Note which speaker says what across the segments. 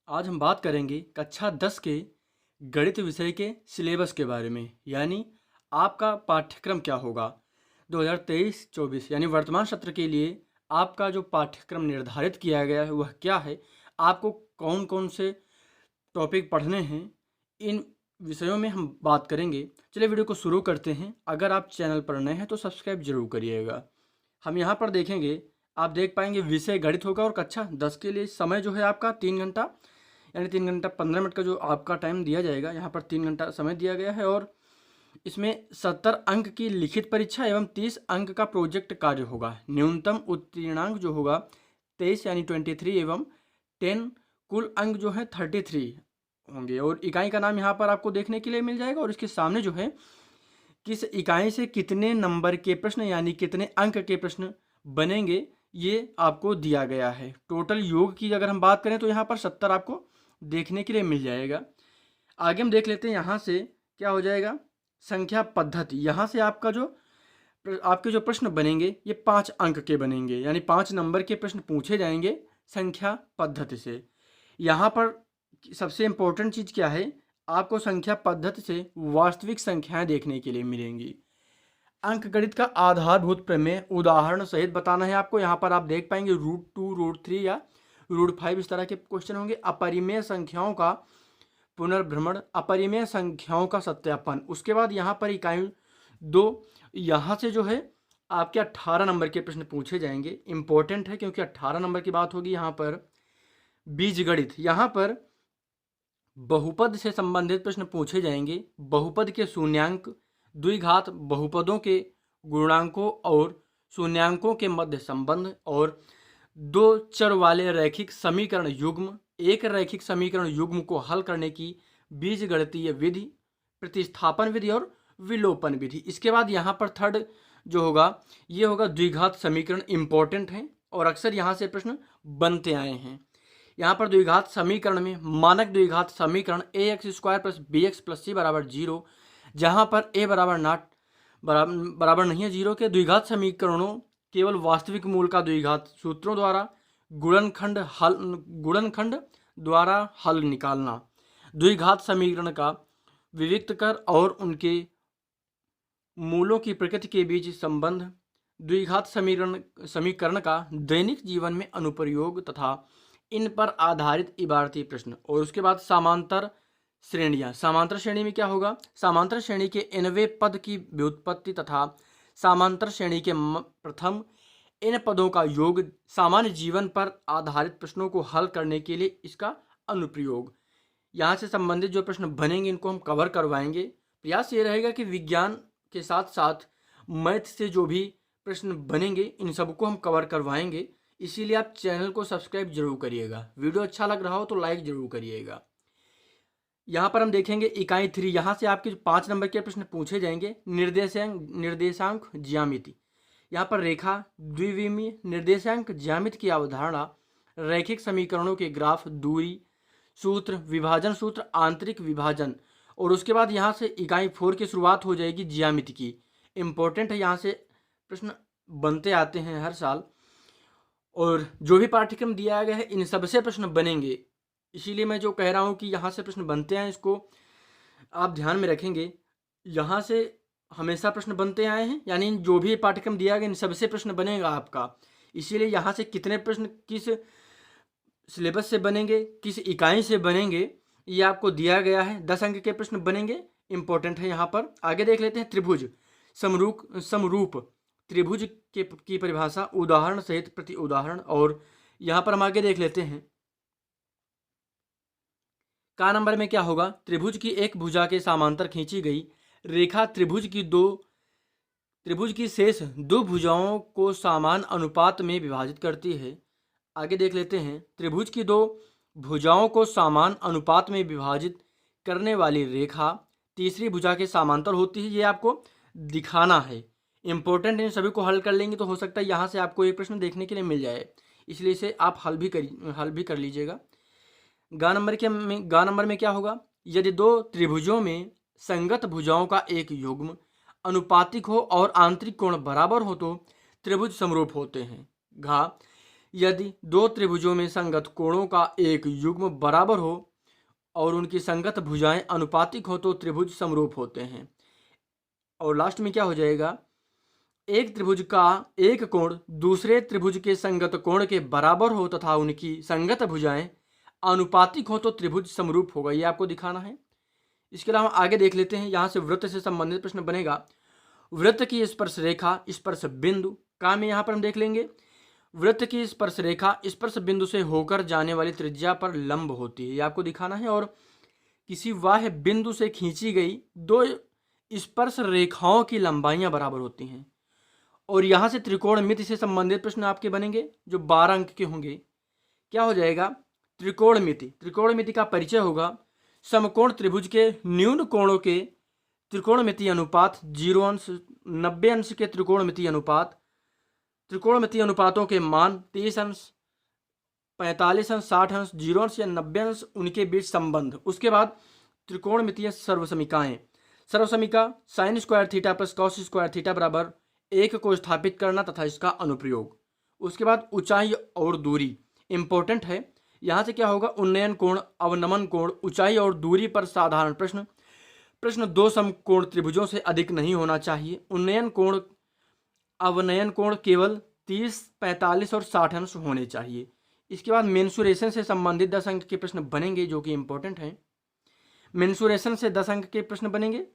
Speaker 1: आज हम बात करेंगे कक्षा 10 के गणित विषय के सिलेबस के बारे में। यानी आपका पाठ्यक्रम क्या होगा 2023-24 यानी वर्तमान सत्र के लिए आपका जो पाठ्यक्रम निर्धारित किया गया है वह क्या है, आपको कौन कौन से टॉपिक पढ़ने हैं, इन विषयों में हम बात करेंगे। चलिए वीडियो को शुरू करते हैं। अगर आप चैनल पर नए हैं तो सब्सक्राइब जरूर करिएगा। हम यहाँ पर देखेंगे, आप देख पाएंगे विषय गणित होगा और कक्षा 10 के लिए समय जो है आपका 3 घंटा यानी 3 घंटा 15 मिनट का जो आपका टाइम दिया जाएगा। यहाँ पर 3 घंटा समय दिया गया है और इसमें 70 अंक की लिखित परीक्षा एवं 30 अंक का प्रोजेक्ट कार्य होगा। न्यूनतम उत्तीर्णांक जो होगा 23 यानी 23 एवं 10 कुल अंक जो है 33 होंगे। और इकाई का नाम यहाँ पर आपको देखने के लिए मिल जाएगा और इसके सामने जो है किस इकाई से कितने नंबर के प्रश्न यानी कितने अंक के प्रश्न बनेंगे ये आपको दिया गया है। टोटल योग की अगर हम बात करें तो यहाँ पर 70 आपको देखने के लिए मिल जाएगा। आगे हम देख लेते हैं यहाँ से क्या हो जाएगा, संख्या पद्धति। यहाँ से आपके जो प्रश्न बनेंगे ये 5 अंक के बनेंगे यानी 5 नंबर के प्रश्न पूछे जाएंगे संख्या पद्धति से। यहाँ पर सबसे इम्पोर्टेंट चीज़ क्या है, आपको संख्या पद्धति से वास्तविक संख्याएं देखने के लिए मिलेंगी। अंक गणित का आधारभूत प्रमेय उदाहरण सहित बताना है आपको। यहाँ पर आप देख पाएंगे √2, √3 या √5 इस तरह के क्वेश्चन होंगे। अपरिमेय संख्याओं का पुनर्भ्रमण, अपरिमेय संख्याओं का सत्यापन। उसके बाद यहाँ पर इकाई 2, यहाँ से जो है आपके 18 नंबर के प्रश्न पूछे जाएंगे। इंपॉर्टेंट है क्योंकि 18 नंबर की बात होगी। यहाँ पर बीजगणित, यहाँ पर बहुपद से संबंधित प्रश्न पूछे जाएंगे। बहुपद के शून्यांक, द्विघात बहुपदों के गुणांकों और शून्यांकों के मध्य संबंध और 2 चर वाले रैखिक समीकरण युग्म, एक रैखिक समीकरण युग्म को हल करने की बीजगणितीय विधि, प्रतिस्थापन विधि और विलोपन विधि। इसके बाद यहाँ पर थर्ड जो होगा ये होगा द्विघात समीकरण। इंपॉर्टेंट है और अक्सर यहाँ से प्रश्न बनते आए हैं। यहाँ पर द्विघात समीकरण में मानक द्विघात समीकरण ax² + bx + c = 0, जहाँ पर a बराबर नहीं है 0 के। द्विघात समीकरणों केवल वास्तविक मूल का द्विघात सूत्रों द्वारा गुणनखंड द्वारा हल निकालना। द्विघात समीकरण का विविक्त कर और उनके मूलों की प्रकृति के बीच संबंध। द्विघात समीकरण का दैनिक जीवन में अनुप्रयोग तथा इन पर आधारित इबारती प्रश्न। और उसके बाद समांतर श्रेणियाँ। समांतर श्रेणी में क्या होगा, समांतर श्रेणी के nवें पद की व्युत्पत्ति तथा समांतर श्रेणी के प्रथम इन पदों का योग। सामान्य जीवन पर आधारित प्रश्नों को हल करने के लिए इसका अनुप्रयोग। यहाँ से संबंधित जो प्रश्न बनेंगे इनको हम कवर करवाएंगे। प्रयास ये रहेगा कि विज्ञान के साथ साथ मैथ से जो भी प्रश्न बनेंगे इन सबको हम कवर करवाएंगे। इसीलिए आप चैनल को सब्सक्राइब जरूर करिएगा। वीडियो अच्छा लग रहा हो तो लाइक जरूर करिएगा। यहाँ पर हम देखेंगे इकाई 3, यहाँ से आपके 5 नंबर के प्रश्न पूछे जाएंगे। निर्देशांक ज्यामिति। यहाँ पर रेखा, द्विविमीय, निर्देशांक ज्यामिति की अवधारणा, रैखिक समीकरणों के ग्राफ, दूरी सूत्र, विभाजन सूत्र, आंतरिक विभाजन। और उसके बाद यहाँ से इकाई 4 की शुरुआत हो जाएगी ज्यामिति की। इम्पोर्टेंट है, यहाँ से प्रश्न बनते आते हैं हर साल और जो भी पाठ्यक्रम दिया गया है इन सबसे प्रश्न बनेंगे। इसीलिए मैं जो कह रहा हूँ कि यहाँ से प्रश्न बनते हैं इसको आप ध्यान में रखेंगे। यहाँ से हमेशा प्रश्न बनते आए हैं यानी जो भी पाठ्यक्रम दिया गया इन सबसे प्रश्न बनेगा आपका। इसीलिए यहाँ से कितने प्रश्न किस सिलेबस से बनेंगे, किस इकाई से बनेंगे, ये आपको दिया गया है। 10 अंक के प्रश्न बनेंगे। इंपॉर्टेंट है यहाँ पर। आगे देख लेते हैं त्रिभुज समरूप त्रिभुज की परिभाषा, उदाहरण सहित प्रति उदाहरण। और यहाँ पर हम आगे देख लेते हैं का नंबर में क्या होगा, त्रिभुज की एक भुजा के समांतर खींची गई रेखा त्रिभुज की शेष 2 भुजाओं को समान अनुपात में विभाजित करती है। आगे देख लेते हैं त्रिभुज की 2 भुजाओं को समान अनुपात में विभाजित करने वाली रेखा तीसरी भुजा के समांतर होती है। ये आपको दिखाना है। इंपॉर्टेंट, इन सभी को हल कर लेंगे तो हो सकता है यहाँ से आपको एक प्रश्न देखने के लिए मिल जाए, इसलिए इसे आप हल भी कर लीजिएगा। गा नंबर में क्या होगा, यदि 2 त्रिभुजों में संगत भुजाओं का एक युग्म अनुपातिक हो और आंतरिक कोण बराबर हो तो त्रिभुज समरूप होते हैं। घा यदि दो त्रिभुजों में संगत कोणों का एक युग्म बराबर हो और उनकी संगत भुजाएं अनुपातिक हो तो त्रिभुज समरूप होते हैं। और लास्ट में क्या हो जाएगा, एक त्रिभुज का एक कोण दूसरे त्रिभुज के संगत कोण के बराबर हो तथा उनकी संगत भुजाएं अनुपातिक हो तो त्रिभुज समरूप होगा। ये आपको दिखाना है। इसके अलावा आगे देख लेते हैं, यहाँ से वृत्त से संबंधित प्रश्न बनेगा। वृत्त की स्पर्श रेखा स्पर्श बिंदु का में यहाँ पर हम देख लेंगे, वृत्त की स्पर्श रेखा स्पर्श बिंदु से होकर जाने वाली त्रिज्या पर लंब होती है। ये आपको दिखाना है। और किसी बाह्य बिंदु से खींची गई दो स्पर्श रेखाओं की लंबाइयां बराबर होती हैं। और यहाँ से त्रिकोणमिति से संबंधित प्रश्न आपके बनेंगे जो 12 अंक के होंगे। क्या हो जाएगा, त्रिकोणमिति। त्रिकोणमिति का परिचय होगा, समकोण त्रिभुज के न्यून कोणों के त्रिकोणमिति अनुपात 0 अंश 90 अंश के त्रिकोणमिति अनुपात, त्रिकोणमिति अनुपातों के मान 30 अंश 45 अंश 60 अंश 0 अंश या 90 अंश, उनके बीच संबंध। उसके बाद त्रिकोणमितीय सर्वसमीकाएं। सर्वसमीका sine square theta plus cos square theta बराबर 1 को स्थापित करना तथा इसका अनुप्रयोग। उसके बाद ऊंचाई और दूरी इंपॉर्टेंट है। यहाँ से क्या होगा, उन्नयन कोण अवनमन कोण ऊंचाई और दूरी पर साधारण प्रश्न। प्रश्न दो समकोण त्रिभुजों से अधिक नहीं होना चाहिए। उन्नयन कोण अवनयन कोण केवल 30 45 और 60 अंश होने चाहिए। इसके बाद मेंसुरेशन से संबंधित 10 अंक के प्रश्न बनेंगे जो कि इंपॉर्टेंट है। मेंसुरेशन से 10 अंक के प्रश्न बनेंगे।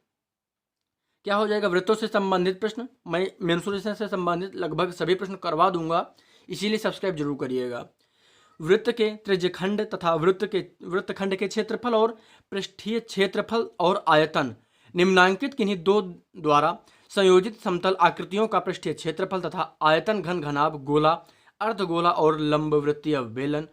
Speaker 1: क्या हो जाएगा, वृत्तों से संबंधित प्रश्न। मैं मेंसुरेशन से संबंधित लगभग सभी प्रश्न करवा दूंगा, इसीलिए सब्सक्राइब जरूर करिएगा। वृत्त के त्रिज्यखंड तथा वृत्तखंड के क्षेत्रफल और पृष्ठीय क्षेत्रफल और आयतन निम्नांकित किन्हीं दो द्वारा संयोजित समतल आकृतियों का पृष्ठीय क्षेत्रफल तथा आयतन घन घनाभ गोला अर्धगोला और लंबवृत्तीय बेलन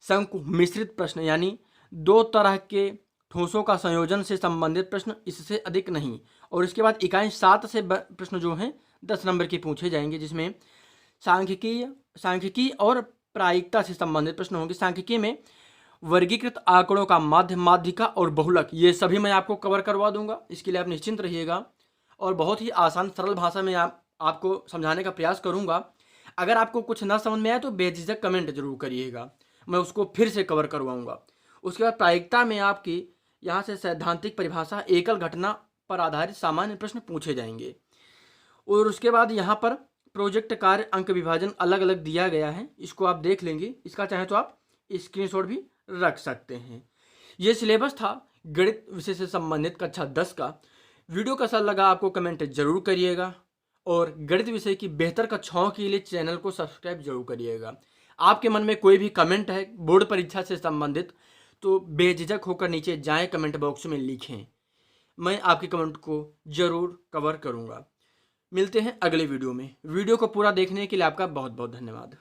Speaker 1: शंकु मिश्रित प्रश्न, यानी दो तरह के ठोसों का संयोजन से संबंधित प्रश्न, इससे अधिक नहीं। और इसके बाद इकाई 7 से प्रश्न जो हैं 10 नंबर के पूछे जाएंगे, जिसमें सांख्यिकी और प्रायिकता से संबंधित प्रश्न होंगे। सांख्यिकी में वर्गीकृत आंकड़ों का माध्य, माध्यिका और बहुलक, ये सभी मैं आपको कवर करवा दूंगा, इसके लिए आप निश्चिंत रहिएगा। और बहुत ही आसान सरल भाषा में आपको समझाने का प्रयास करूंगा। अगर आपको कुछ ना समझ में आए तो बेझिझक कमेंट जरूर करिएगा, मैं उसको फिर से कवर करवाऊंगा। उसके बाद प्रायिकता में आपकी यहाँ से सैद्धांतिक परिभाषा, एकल घटना पर आधारित सामान्य प्रश्न पूछे जाएंगे। और उसके बाद यहाँ पर प्रोजेक्ट कार्य अंक विभाजन अलग अलग दिया गया है, इसको आप देख लेंगे। इसका चाहे तो आप स्क्रीनशॉट भी रख सकते हैं। ये सिलेबस था गणित विषय से संबंधित कक्षा 10 का। वीडियो कैसा लगा आपको कमेंट जरूर करिएगा। और गणित विषय की बेहतर कक्षाओं के लिए चैनल को सब्सक्राइब जरूर करिएगा। आपके मन में कोई भी कमेंट है बोर्ड परीक्षा से संबंधित तो बेझिझक होकर नीचे जाएं, कमेंट बॉक्स में लिखें, मैं आपके कमेंट को जरूर कवर करूंगा। मिलते हैं अगले वीडियो में। वीडियो को पूरा देखने के लिए आपका बहुत बहुत धन्यवाद।